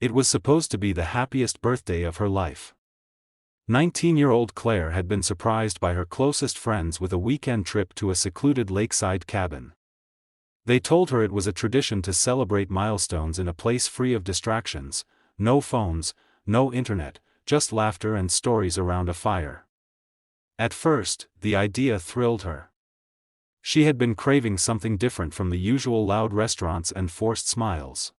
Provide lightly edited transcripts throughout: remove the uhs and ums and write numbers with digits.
It was supposed to be the happiest birthday of her life. 19-year-old Claire had been surprised by her closest friends with a weekend trip to a secluded lakeside cabin. They told her it was a tradition to celebrate milestones in a place free of distractions, no phones, no internet, just laughter and stories around a fire. At first, the idea thrilled her. She had been craving something different from the usual loud restaurants and forced smiles.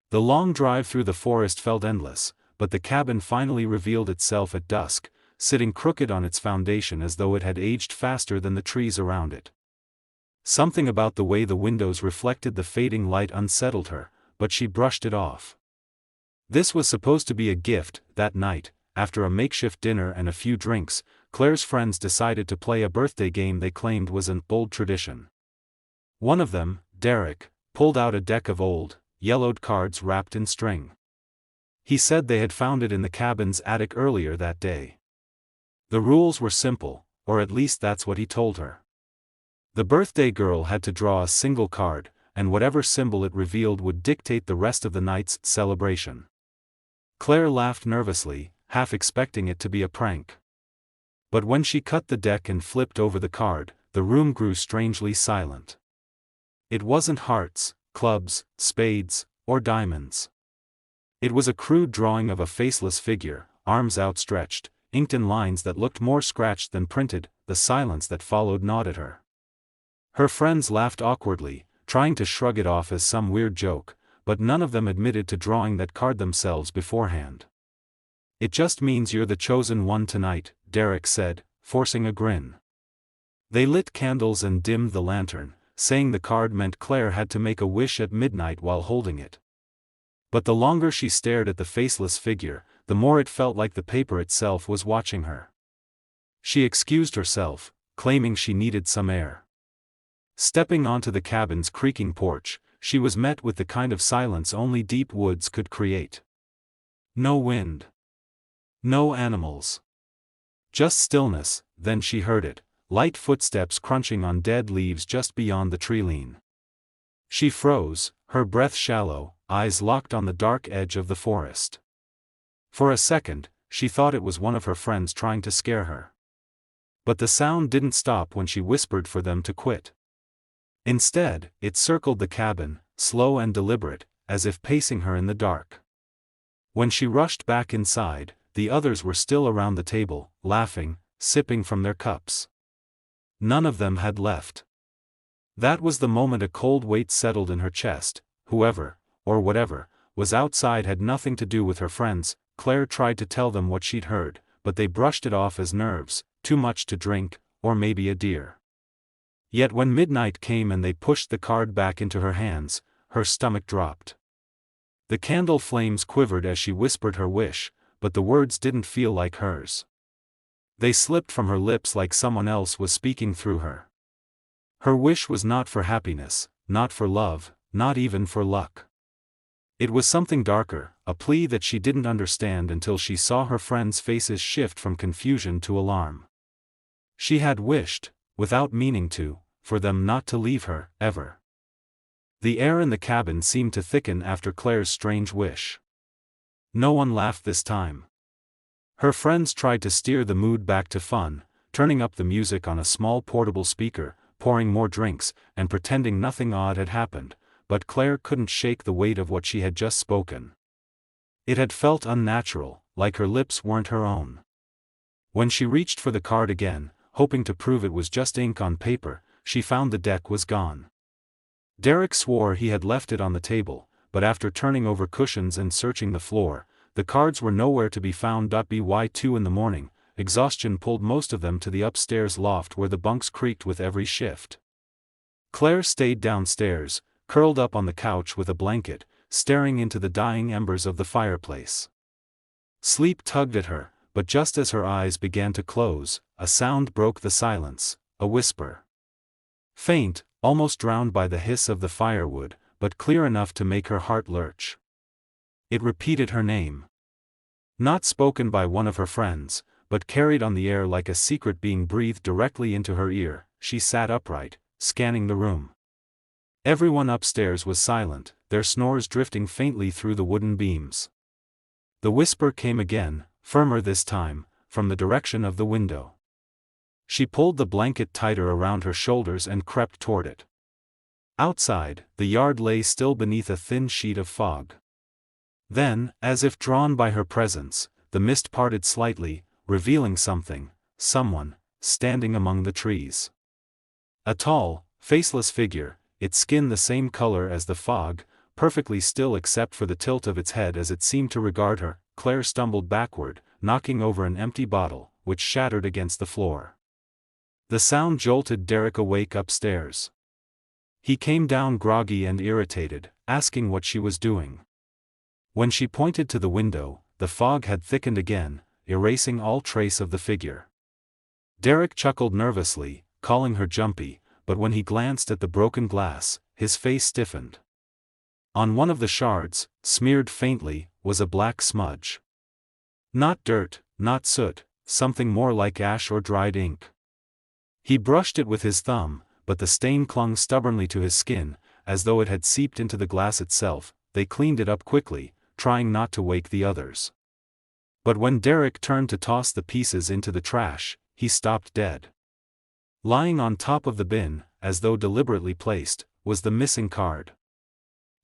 The long drive through the forest felt endless, but the cabin finally revealed itself at dusk, sitting crooked on its foundation as though it had aged faster than the trees around it. Something about the way the windows reflected the fading light unsettled her, but she brushed it off. This was supposed to be a gift. That night, after a makeshift dinner and a few drinks, Claire's friends decided to play a birthday game they claimed was an old tradition. One of them, Derek, pulled out a deck of old, yellowed cards wrapped in string. He said they had found it in the cabin's attic earlier that day. The rules were simple, or at least that's what he told her. The birthday girl had to draw a single card, and whatever symbol it revealed would dictate the rest of the night's celebration. Claire laughed nervously, half expecting it to be a prank. But when she cut the deck and flipped over the card, the room grew strangely silent. It wasn't hearts, clubs, spades, or diamonds. It was a crude drawing of a faceless figure, arms outstretched, inked in lines that looked more scratched than printed. The silence that followed gnawed at her. Her friends laughed awkwardly, trying to shrug it off as some weird joke, but none of them admitted to drawing that card themselves beforehand. "It just means you're the chosen one tonight," Derek said, forcing a grin. They lit candles and dimmed the lantern, saying the card meant Claire had to make a wish at midnight while holding it. But the longer she stared at the faceless figure, the more it felt like the paper itself was watching her. She excused herself, claiming she needed some air. Stepping onto the cabin's creaking porch, she was met with the kind of silence only deep woods could create. No wind. No animals. Just stillness. Then she heard it, light footsteps crunching on dead leaves just beyond the tree-line. She froze, her breath shallow, eyes locked on the dark edge of the forest. For a second, she thought it was one of her friends trying to scare her. But the sound didn't stop when she whispered for them to quit. Instead, it circled the cabin, slow and deliberate, as if pacing her in the dark. When she rushed back inside, the others were still around the table, laughing, sipping from their cups. None of them had left. That was the moment a cold weight settled in her chest. Whoever, or whatever, was outside had nothing to do with her friends. Claire tried to tell them what she'd heard, but they brushed it off as nerves, too much to drink, or maybe a deer. Yet when midnight came and they pushed the card back into her hands, her stomach dropped. The candle flames quivered as she whispered her wish, but the words didn't feel like hers. They slipped from her lips like someone else was speaking through her. Her wish was not for happiness, not for love, not even for luck. It was something darker, a plea that she didn't understand until she saw her friends' faces shift from confusion to alarm. She had wished, without meaning to, for them not to leave her, ever. The air in the cabin seemed to thicken after Claire's strange wish. No one laughed this time. Her friends tried to steer the mood back to fun, turning up the music on a small portable speaker, pouring more drinks, and pretending nothing odd had happened, but Claire couldn't shake the weight of what she had just spoken. It had felt unnatural, like her lips weren't her own. When she reached for the card again, hoping to prove it was just ink on paper, she found the deck was gone. Derek swore he had left it on the table, but after turning over cushions and searching the floor, the cards were nowhere to be found. By 2 in the morning, exhaustion pulled most of them to the upstairs loft where the bunks creaked with every shift. Claire stayed downstairs, curled up on the couch with a blanket, staring into the dying embers of the fireplace. Sleep tugged at her, but just as her eyes began to close, a sound broke the silence, a whisper. Faint, almost drowned by the hiss of the firewood, but clear enough to make her heart lurch. It repeated her name. Not spoken by one of her friends, but carried on the air like a secret being breathed directly into her ear. She sat upright, scanning the room. Everyone upstairs was silent, their snores drifting faintly through the wooden beams. The whisper came again, firmer this time, from the direction of the window. She pulled the blanket tighter around her shoulders and crept toward it. Outside, the yard lay still beneath a thin sheet of fog. Then, as if drawn by her presence, the mist parted slightly, revealing someone, standing among the trees. A tall, faceless figure, its skin the same color as the fog, perfectly still except for the tilt of its head as it seemed to regard her. Claire stumbled backward, knocking over an empty bottle, which shattered against the floor. The sound jolted Derek awake upstairs. He came down groggy and irritated, asking what she was doing. When she pointed to the window, the fog had thickened again, erasing all trace of the figure. Derek chuckled nervously, calling her jumpy, but when he glanced at the broken glass, his face stiffened. On one of the shards, smeared faintly, was a black smudge. Not dirt, not soot, something more like ash or dried ink. He brushed it with his thumb, but the stain clung stubbornly to his skin, as though it had seeped into the glass itself. They cleaned it up quickly, trying not to wake the others. But when Derek turned to toss the pieces into the trash, he stopped dead. Lying on top of the bin, as though deliberately placed, was the missing card.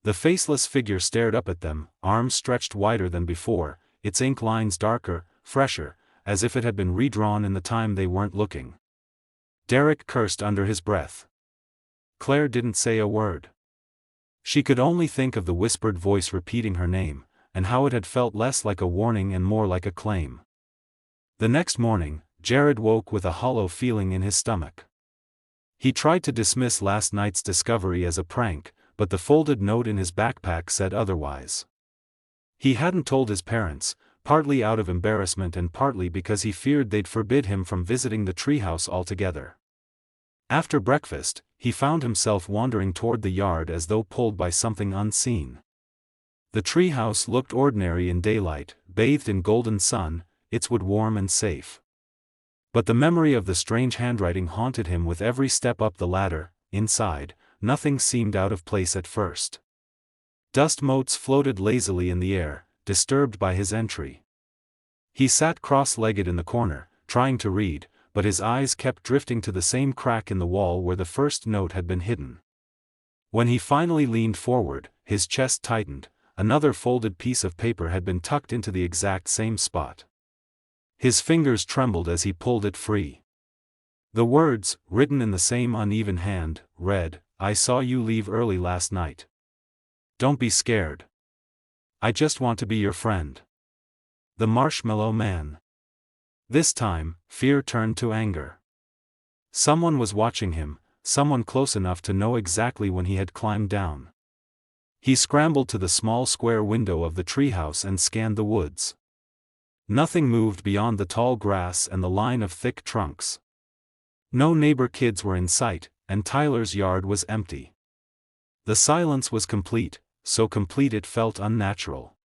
The faceless figure stared up at them, arms stretched wider than before, its ink lines darker, fresher, as if it had been redrawn in the time they weren't looking. Derek cursed under his breath. Claire didn't say a word. She could only think of the whispered voice repeating her name, and how it had felt less like a warning and more like a claim. The next morning, Jared woke with a hollow feeling in his stomach. He tried to dismiss last night's discovery as a prank, but the folded note in his backpack said otherwise. He hadn't told his parents, partly out of embarrassment and partly because he feared they'd forbid him from visiting the treehouse altogether. After breakfast, he found himself wandering toward the yard as though pulled by something unseen. The treehouse looked ordinary in daylight, bathed in golden sun, its wood warm and safe. But the memory of the strange handwriting haunted him with every step up the ladder. Inside, nothing seemed out of place at first. Dust motes floated lazily in the air, disturbed by his entry. He sat cross-legged in the corner, trying to read, but his eyes kept drifting to the same crack in the wall where the first note had been hidden. When he finally leaned forward, his chest tightened. Another folded piece of paper had been tucked into the exact same spot. His fingers trembled as he pulled it free. The words, written in the same uneven hand, read, "I saw you leave early last night. Don't be scared. I just want to be your friend. The Marshmallow Man." This time, fear turned to anger. Someone was watching him, someone close enough to know exactly when he had climbed down. He scrambled to the small square window of the treehouse and scanned the woods. Nothing moved beyond the tall grass and the line of thick trunks. No neighbor kids were in sight, and Tyler's yard was empty. The silence was complete, so complete it felt unnatural.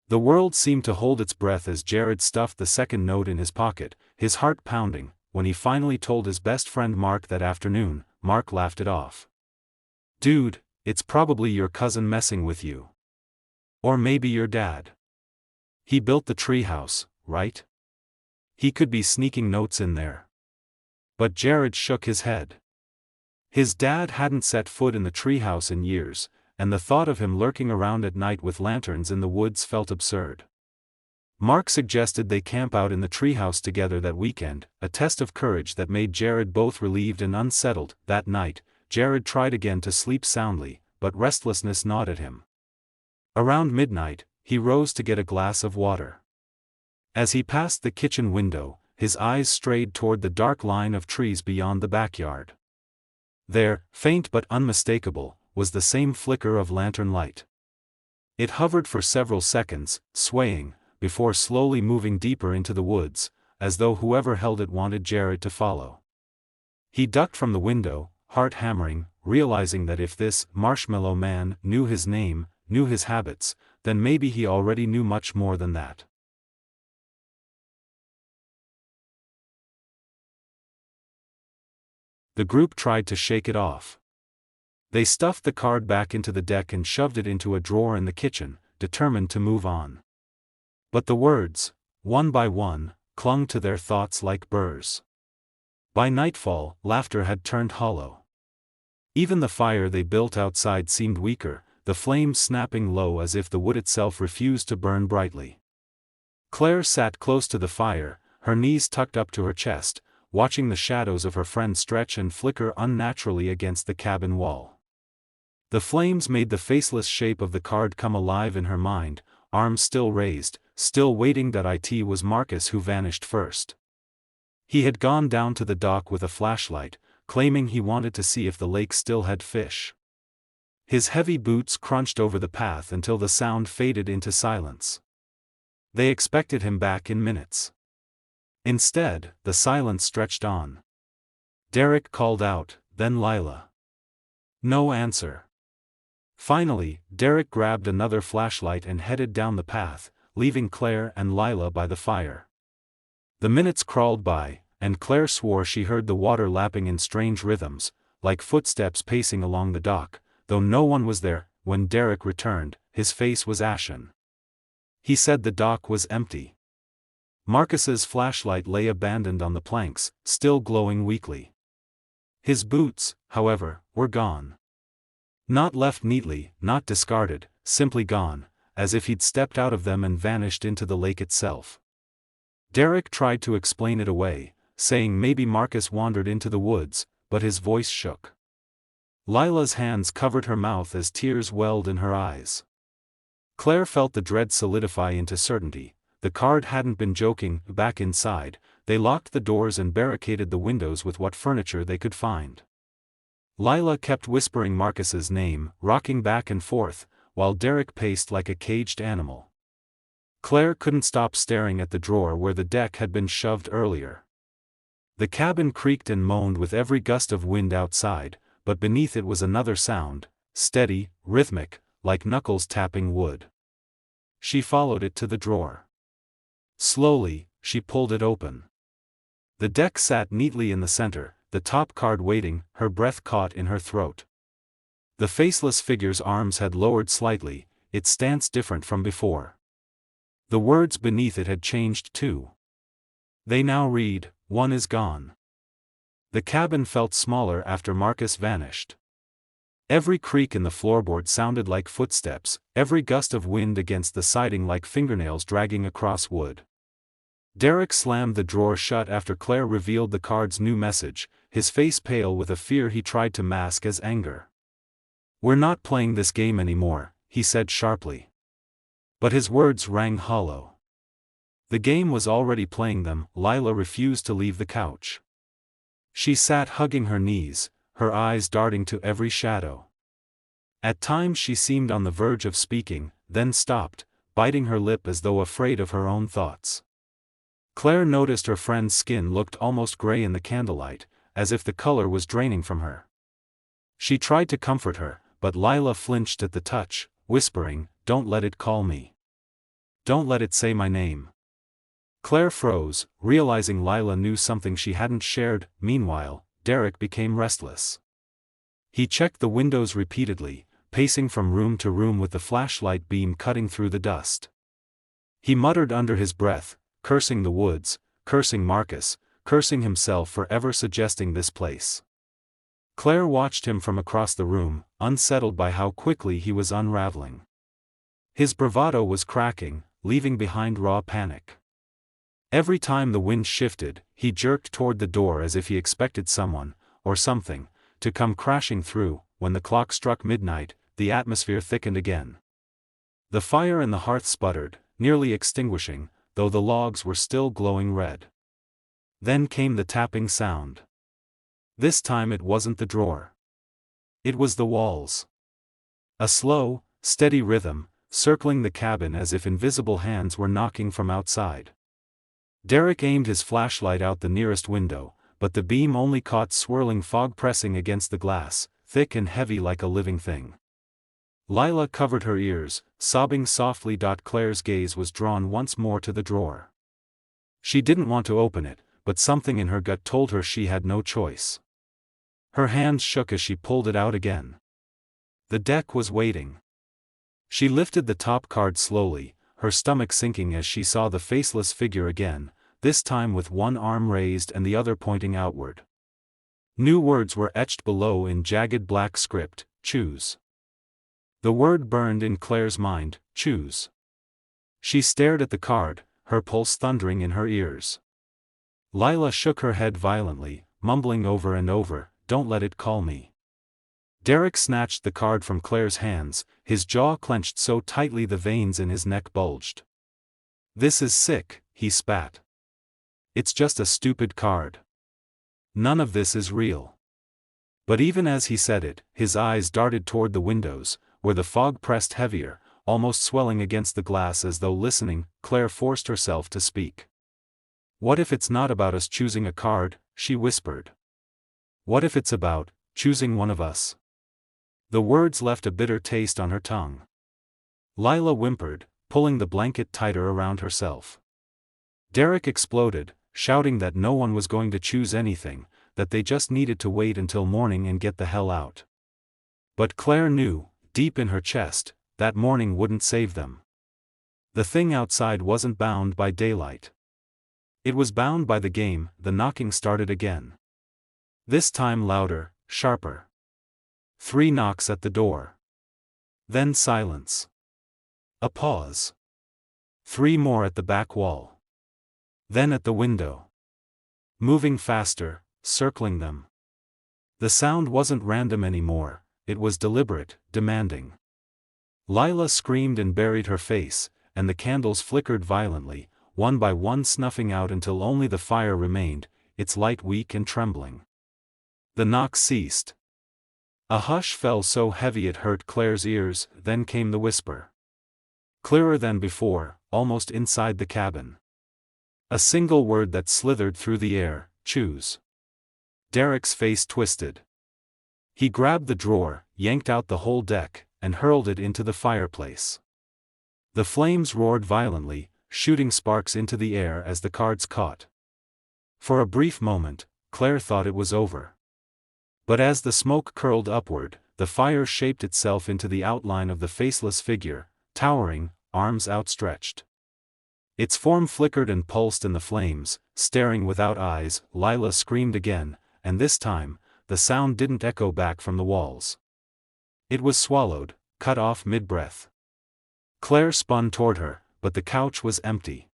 The world seemed to hold its breath as Jared stuffed the second note in his pocket, his heart pounding. When he finally told his best friend Mark that afternoon, Mark laughed it off. "Dude, it's probably your cousin messing with you. Or maybe your dad. He built the treehouse, right? He could be sneaking notes in there." But Jared shook his head. His dad hadn't set foot in the treehouse in years, and the thought of him lurking around at night with lanterns in the woods felt absurd. Mark suggested they camp out in the treehouse together that weekend, a test of courage that made Jared both relieved and unsettled. That night, Jared tried again to sleep soundly, but restlessness gnawed at him. Around midnight, he rose to get a glass of water. As he passed the kitchen window, his eyes strayed toward the dark line of trees beyond the backyard. There, faint but unmistakable, was the same flicker of lantern light. It hovered for several seconds, swaying, before slowly moving deeper into the woods, as though whoever held it wanted Jared to follow. He ducked from the window, heart hammering, realizing that if this Marshmallow Man knew his name, knew his habits, then maybe he already knew much more than that. The group tried to shake it off. They stuffed the card back into the deck and shoved it into a drawer in the kitchen, determined to move on. But the words, one by one, clung to their thoughts like burrs. By nightfall, laughter had turned hollow. Even the fire they built outside seemed weaker, the flames snapping low as if the wood itself refused to burn brightly. Claire sat close to the fire, her knees tucked up to her chest, watching the shadows of her friend stretch and flicker unnaturally against the cabin wall. The flames made the faceless shape of the card come alive in her mind, arms still raised, still waiting. It was Marcus who vanished first. He had gone down to the dock with a flashlight, claiming he wanted to see if the lake still had fish. His heavy boots crunched over the path until the sound faded into silence. They expected him back in minutes. Instead, the silence stretched on. Derek called out, then Lila. No answer. Finally, Derek grabbed another flashlight and headed down the path, leaving Claire and Lila by the fire. The minutes crawled by, and Claire swore she heard the water lapping in strange rhythms, like footsteps pacing along the dock, though no one was there. When Derek returned, his face was ashen. He said the dock was empty. Marcus's flashlight lay abandoned on the planks, still glowing weakly. His boots, however, were gone. Not left neatly, not discarded, simply gone, as if he'd stepped out of them and vanished into the lake itself. Derek tried to explain it away, saying maybe Marcus wandered into the woods, but his voice shook. Lila's hands covered her mouth as tears welled in her eyes. Claire felt the dread solidify into certainty. The card hadn't been joking. Back inside, they locked the doors and barricaded the windows with what furniture they could find. Lila kept whispering Marcus's name, rocking back and forth, while Derek paced like a caged animal. Claire couldn't stop staring at the drawer where the deck had been shoved earlier. The cabin creaked and moaned with every gust of wind outside, but beneath it was another sound, steady, rhythmic, like knuckles tapping wood. She followed it to the drawer. Slowly, she pulled it open. The deck sat neatly in the center, the top card waiting, her breath caught in her throat. The faceless figure's arms had lowered slightly, its stance different from before. The words beneath it had changed too. They now read, "One is gone." The cabin felt smaller after Marcus vanished. Every creak in the floorboard sounded like footsteps, every gust of wind against the siding like fingernails dragging across wood. Derek slammed the drawer shut after Claire revealed the card's new message, his face pale with a fear he tried to mask as anger. "We're not playing this game anymore," he said sharply. But his words rang hollow. The game was already playing them. Lila refused to leave the couch. She sat hugging her knees, her eyes darting to every shadow. At times she seemed on the verge of speaking, then stopped, biting her lip as though afraid of her own thoughts. Claire noticed her friend's skin looked almost gray in the candlelight, as if the color was draining from her. She tried to comfort her, but Lila flinched at the touch, whispering, "Don't let it call me. Don't let it say my name." Claire froze, realizing Lila knew something she hadn't shared. Meanwhile, Derek became restless. He checked the windows repeatedly, pacing from room to room with the flashlight beam cutting through the dust. He muttered under his breath, cursing the woods, cursing Marcus, cursing himself for ever suggesting this place. Claire watched him from across the room, unsettled by how quickly he was unraveling. His bravado was cracking, leaving behind raw panic. Every time the wind shifted, he jerked toward the door as if he expected someone, or something, to come crashing through. When the clock struck midnight, the atmosphere thickened again. The fire in the hearth sputtered, nearly extinguishing, though the logs were still glowing red. Then came the tapping sound. This time it wasn't the drawer. It was the walls. A slow, steady rhythm, circling the cabin as if invisible hands were knocking from outside. Derek aimed his flashlight out the nearest window, but the beam only caught swirling fog pressing against the glass, thick and heavy like a living thing. Lila covered her ears, sobbing softly. Claire's gaze was drawn once more to the drawer. She didn't want to open it, but something in her gut told her she had no choice. Her hands shook as she pulled it out again. The deck was waiting. She lifted the top card slowly, her stomach sinking as she saw the faceless figure again, this time with one arm raised and the other pointing outward. New words were etched below in jagged black script: choose. The word burned in Claire's mind: choose. She stared at the card, her pulse thundering in her ears. Lila shook her head violently, mumbling over and over, "Don't let it call me." Derek snatched the card from Claire's hands, his jaw clenched so tightly the veins in his neck bulged. "This is sick," he spat. "It's just a stupid card. None of this is real." But even as he said it, his eyes darted toward the windows, where the fog pressed heavier, almost swelling against the glass as though listening. Claire forced herself to speak. "What if it's not about us choosing a card?" she whispered. "What if it's about choosing one of us?" The words left a bitter taste on her tongue. Lila whimpered, pulling the blanket tighter around herself. Derek exploded, shouting that no one was going to choose anything, that they just needed to wait until morning and get the hell out. But Claire knew, deep in her chest, that morning wouldn't save them. The thing outside wasn't bound by daylight. It was bound by the game. The knocking started again. This time louder, sharper. 3 knocks at the door. Then silence. A pause. 3 more at the back wall. Then at the window. Moving faster, circling them. The sound wasn't random anymore, it was deliberate, demanding. Lila screamed and buried her face, and the candles flickered violently, one by one snuffing out until only the fire remained, its light weak and trembling. The knocks ceased. A hush fell so heavy it hurt Claire's ears, then came the whisper. Clearer than before, almost inside the cabin. A single word that slithered through the air: choose. Derek's face twisted. He grabbed the drawer, yanked out the whole deck, and hurled it into the fireplace. The flames roared violently, shooting sparks into the air as the cards caught. For a brief moment, Claire thought it was over. But as the smoke curled upward, the fire shaped itself into the outline of the faceless figure, towering, arms outstretched. Its form flickered and pulsed in the flames, staring without eyes. Lila screamed again, and this time, the sound didn't echo back from the walls. It was swallowed, cut off mid-breath. Claire spun toward her, but the couch was empty.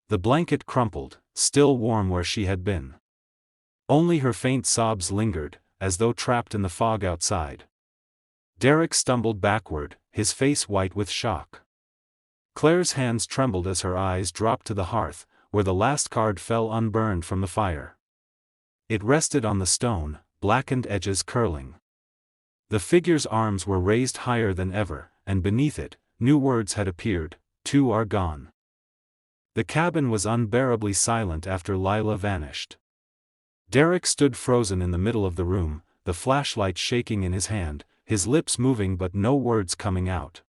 The blanket crumpled, still warm where she had been. Only her faint sobs lingered, as though trapped in the fog outside. Derek stumbled backward, his face white with shock. Claire's hands trembled as her eyes dropped to the hearth, where the last card fell unburned from the fire. It rested on the stone, blackened edges curling. The figure's arms were raised higher than ever, and beneath it, new words had appeared: 2 are gone. The cabin was unbearably silent after Lila vanished. Derek stood frozen in the middle of the room, the flashlight shaking in his hand, his lips moving but no words coming out.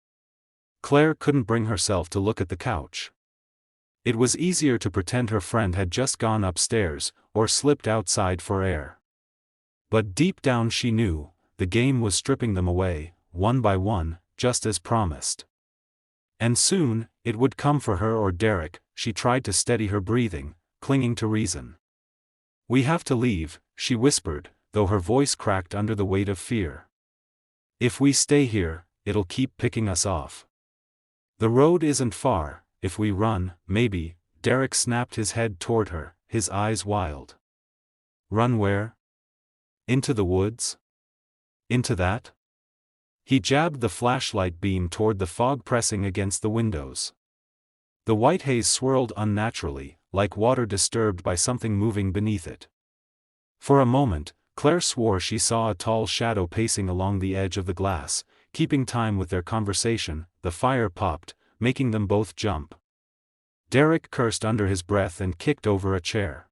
Claire couldn't bring herself to look at the couch. It was easier to pretend her friend had just gone upstairs, or slipped outside for air. But deep down she knew, the game was stripping them away, one by one, just as promised. And soon, it would come for her or Derek. She tried to steady her breathing, clinging to reason. "We have to leave," she whispered, though her voice cracked under the weight of fear. "If we stay here, it'll keep picking us off. The road isn't far, if we run, maybe." Derek snapped his head toward her, his eyes wild. "Run where? Into the woods? Into that?" He jabbed the flashlight beam toward the fog pressing against the windows. The white haze swirled unnaturally, like water disturbed by something moving beneath it. For a moment, Claire swore she saw a tall shadow pacing along the edge of the glass, keeping time with their conversation. The fire popped, making them both jump. Derek cursed under his breath and kicked over a chair.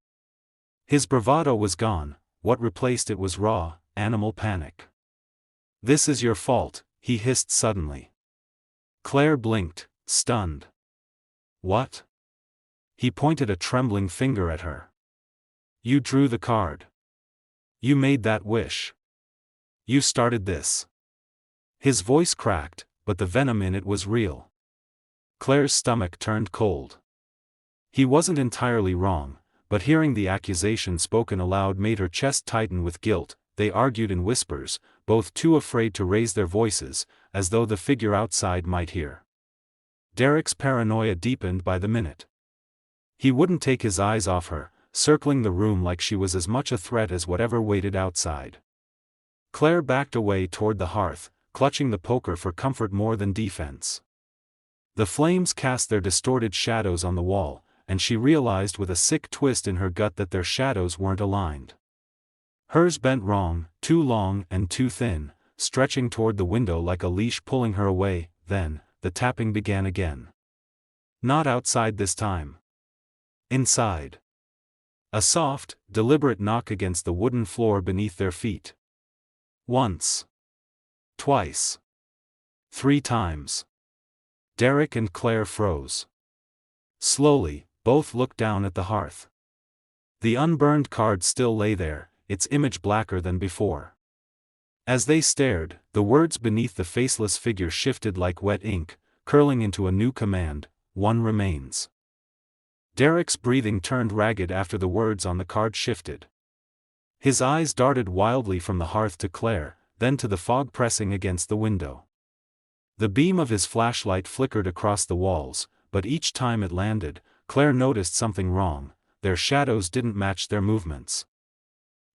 His bravado was gone, what replaced it was raw, animal panic. "This is your fault," he hissed suddenly. Claire blinked, stunned. "What?" He pointed a trembling finger at her. "You drew the card. You made that wish. You started this. His voice cracked, but the venom in it was real. Claire's stomach turned cold. He wasn't entirely wrong, but hearing the accusation spoken aloud made her chest tighten with guilt. They argued in whispers, both too afraid to raise their voices, as though the figure outside might hear. Derek's paranoia deepened by the minute. He wouldn't take his eyes off her, circling the room like she was as much a threat as whatever waited outside. Claire backed away toward the hearth, clutching the poker for comfort more than defense. The flames cast their distorted shadows on the wall, and she realized with a sick twist in her gut that their shadows weren't aligned. Hers bent wrong, too long and too thin, stretching toward the window like a leash pulling her away. Then, the tapping began again. Not outside this time. Inside. A soft, deliberate knock against the wooden floor beneath their feet. Once. Twice. 3 times. Derek and Claire froze. Slowly, both looked down at the hearth. The unburned card still lay there, its image blacker than before. As they stared, the words beneath the faceless figure shifted like wet ink, curling into a new command: one remains. Derek's breathing turned ragged after the words on the card shifted. His eyes darted wildly from the hearth to Claire, then to the fog pressing against the window. The beam of his flashlight flickered across the walls, but each time it landed, Claire noticed something wrong. Their shadows didn't match their movements.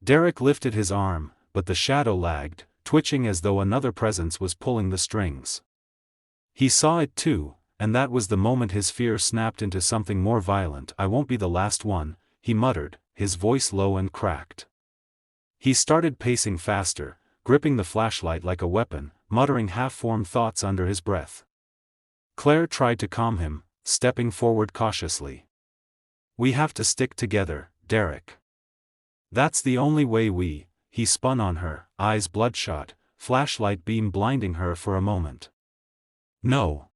Derek lifted his arm, but the shadow lagged, twitching as though another presence was pulling the strings. He saw it too, and that was the moment his fear snapped into something more violent. "I won't be the last one," he muttered, his voice low and cracked. He started pacing faster, gripping the flashlight like a weapon, muttering half-formed thoughts under his breath. Claire tried to calm him, stepping forward cautiously. "We have to stick together, Derek. That's the only way we..." He spun on her, eyes bloodshot, flashlight beam blinding her for a moment. "No.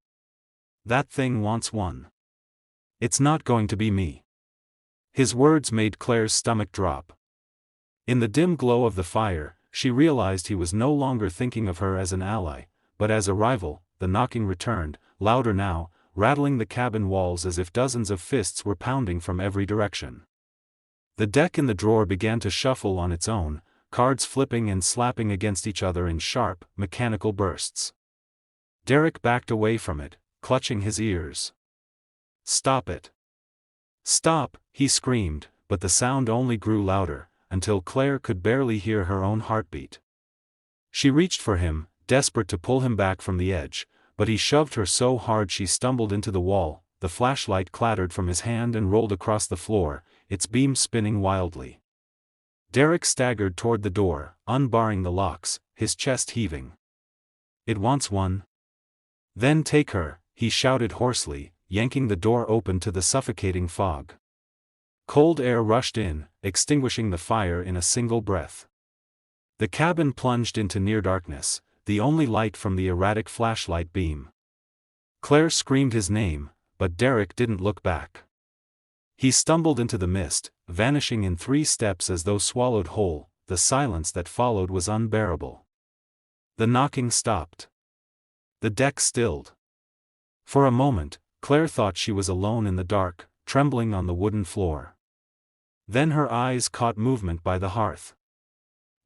That thing wants one. It's not going to be me." His words made Claire's stomach drop. In the dim glow of the fire, she realized he was no longer thinking of her as an ally, but as a rival. The knocking returned, louder now, rattling the cabin walls as if dozens of fists were pounding from every direction. The deck in the drawer began to shuffle on its own, cards flipping and slapping against each other in sharp, mechanical bursts. Derek backed away from it, clutching his ears. "Stop it! Stop!" he screamed, but the sound only grew louder, until Claire could barely hear her own heartbeat. She reached for him, desperate to pull him back from the edge, but he shoved her so hard she stumbled into the wall. The flashlight clattered from his hand and rolled across the floor, its beam spinning wildly. Derek staggered toward the door, unbarring the locks, his chest heaving. "It wants one. Then take her," he shouted hoarsely, yanking the door open to the suffocating fog. Cold air rushed in, extinguishing the fire in a single breath. The cabin plunged into near darkness, the only light from the erratic flashlight beam. Claire screamed his name, but Derek didn't look back. He stumbled into the mist, vanishing in 3 steps as though swallowed whole. The silence that followed was unbearable. The knocking stopped. The deck stilled. For a moment, Claire thought she was alone in the dark, trembling on the wooden floor. Then her eyes caught movement by the hearth.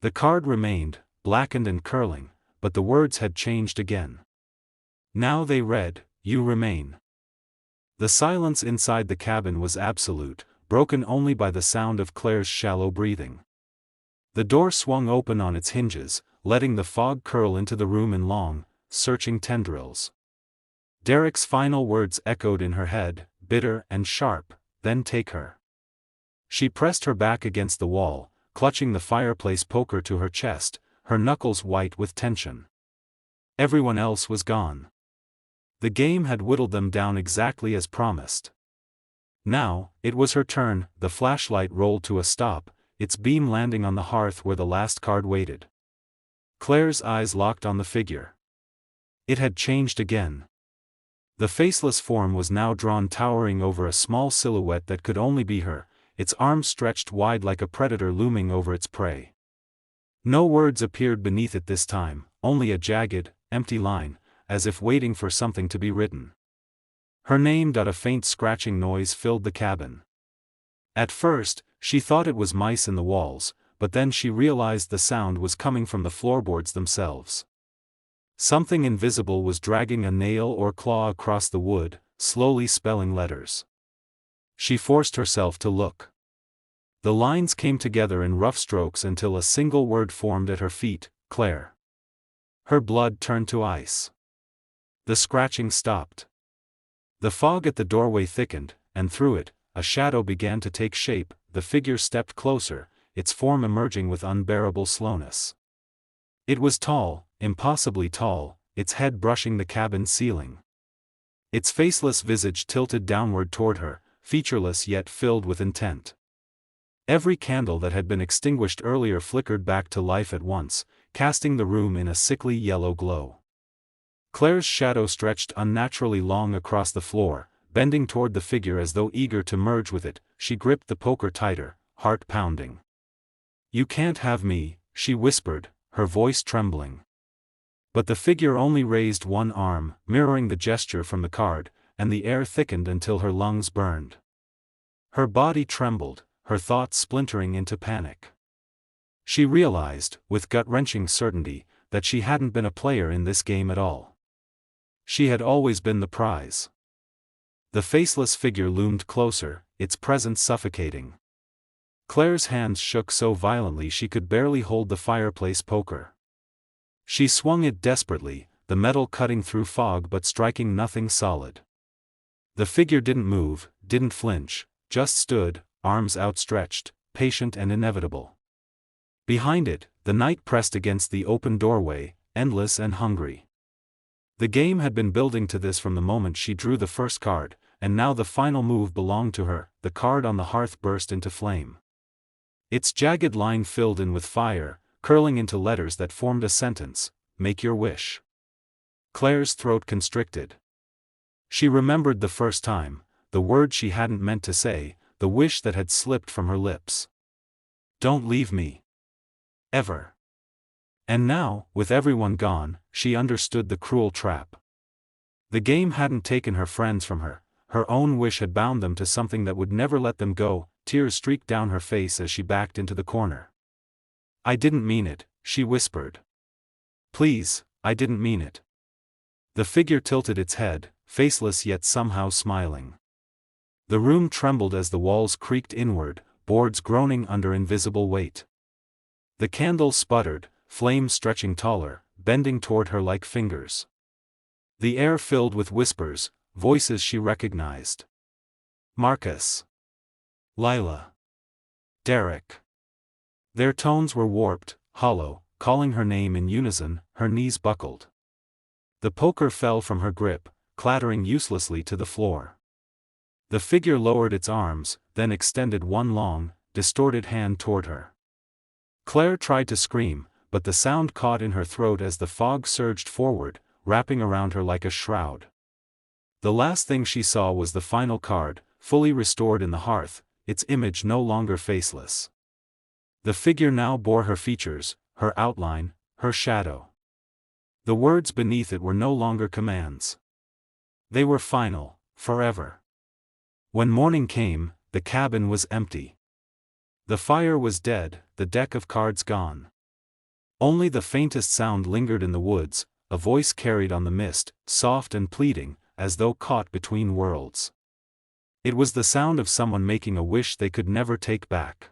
The card remained, blackened and curling, but the words had changed again. Now they read, "You remain." The silence inside the cabin was absolute, broken only by the sound of Claire's shallow breathing. The door swung open on its hinges, letting the fog curl into the room in long, searching tendrils. Derek's final words echoed in her head, bitter and sharp, "Then take her." She pressed her back against the wall, clutching the fireplace poker to her chest, her knuckles white with tension. Everyone else was gone. The game had whittled them down exactly as promised. Now, it was her turn. The flashlight rolled to a stop, its beam landing on the hearth where the last card waited. Claire's eyes locked on the figure. It had changed again. The faceless form was now drawn towering over a small silhouette that could only be her, its arms stretched wide like a predator looming over its prey. No words appeared beneath it this time, only a jagged, empty line, as if waiting for something to be written. Her name. A faint scratching noise filled the cabin. At first, she thought it was mice in the walls, but then she realized the sound was coming from the floorboards themselves. Something invisible was dragging a nail or claw across the wood, slowly spelling letters. She forced herself to look. The lines came together in rough strokes until a single word formed at her feet: Claire. Her blood turned to ice. The scratching stopped. The fog at the doorway thickened, and through it, a shadow began to take shape. The figure stepped closer, its form emerging with unbearable slowness. It was tall, impossibly tall, its head brushing the cabin ceiling. Its faceless visage tilted downward toward her, featureless yet filled with intent. Every candle that had been extinguished earlier flickered back to life at once, casting the room in a sickly yellow glow. Claire's shadow stretched unnaturally long across the floor, bending toward the figure as though eager to merge with it. She gripped the poker tighter, heart pounding. "You can't have me," she whispered, her voice trembling. But the figure only raised one arm, mirroring the gesture from the card, and the air thickened until her lungs burned. Her body trembled, her thoughts splintering into panic. She realized, with gut-wrenching certainty, that she hadn't been a player in this game at all. She had always been the prize. The faceless figure loomed closer, its presence suffocating. Claire's hands shook so violently she could barely hold the fireplace poker. She swung it desperately, the metal cutting through fog but striking nothing solid. The figure didn't move, didn't flinch, just stood, arms outstretched, patient and inevitable. Behind it, the night pressed against the open doorway, endless and hungry. The game had been building to this from the moment she drew the first card, and now the final move belonged to her. The card on the hearth burst into flame. Its jagged line filled in with fire, curling into letters that formed a sentence: "Make your wish." Claire's throat constricted. She remembered the first time, the word she hadn't meant to say, the wish that had slipped from her lips. "Don't leave me. Ever." And now, with everyone gone, she understood the cruel trap. The game hadn't taken her friends from her, her own wish had bound them to something that would never let them go. Tears streaked down her face as she backed into the corner. "I didn't mean it," she whispered. "Please, I didn't mean it." The figure tilted its head, faceless yet somehow smiling. The room trembled as the walls creaked inward, boards groaning under invisible weight. The candle sputtered, flames stretching taller, bending toward her like fingers. The air filled with whispers, voices she recognized. Marcus. Lila. Derek. Their tones were warped, hollow, calling her name in unison. Her knees buckled. The poker fell from her grip, clattering uselessly to the floor. The figure lowered its arms, then extended one long, distorted hand toward her. Claire tried to scream, but the sound caught in her throat as the fog surged forward, wrapping around her like a shroud. The last thing she saw was the final card, fully restored in the hearth, its image no longer faceless. The figure now bore her features, her outline, her shadow. The words beneath it were no longer commands. They were final, forever. When morning came, the cabin was empty. The fire was dead, the deck of cards gone. Only the faintest sound lingered in the woods, a voice carried on the mist, soft and pleading, as though caught between worlds. It was the sound of someone making a wish they could never take back.